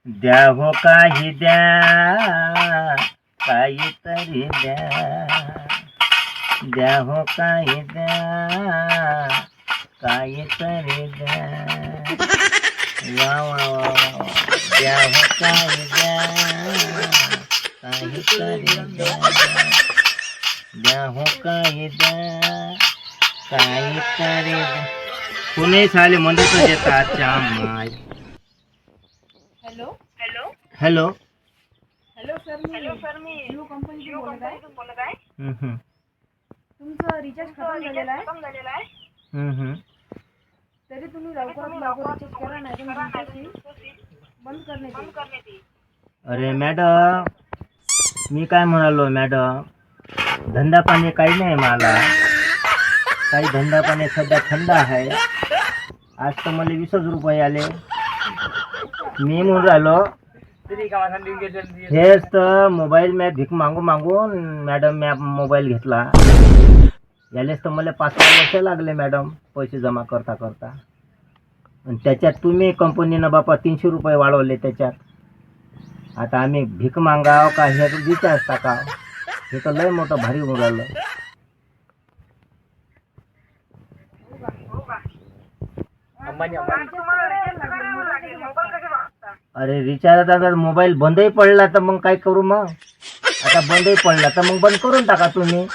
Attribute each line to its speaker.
Speaker 1: द्या हो काही द्या, काहीतरी द्या. द्या हो काही द्या, काहीतरी द्या. वा वा वा वा. द्या हो काही द्या, काहीतरी द्या. द्या हो काही द्या, काहीतरी द्या. कुणी साले म्हणतच येतात माय.
Speaker 2: Hello
Speaker 1: hello.
Speaker 2: हॅलो सर मी जिओ कंपनीतून बोलत आहे.
Speaker 1: हम्म.
Speaker 2: तुमचं रिचार्ज खतम झालेलं आहे. तरी तुम्ही लवकरात लवकर रिचार्ज करा, नाही तर तुमचं सिम बंद करण्यात येईल.
Speaker 1: अरे मॅडम, मी काय म्हणालो मॅडम, धंदा पाणी काही नाही मला. काही धंदा पाणी सध्या थंड आहे. आज तर मला 20 रुपये आले. मी म्हणून राहिलो हेच तर मोबाईल मी भीक मागून मॅडम मी मोबाईल घेतला. यालेच तर मला 5-6 वर्ष लागले मॅडम पैसे जमा करता. आणि त्याच्यात तुम्ही कंपनीनं बापा 300 रुपये वाढवले त्याच्यात. आता आम्ही भीक मागाव का हे रिचार्ज टाकाव, हे तर लय मोठं भारी होऊन राहिलं. अरे रिचार्ज आता मोबाईल बंदही पडला तर मग काय करू मग. आता बंदही पडला तर मग बंद करून टाका तुम्ही.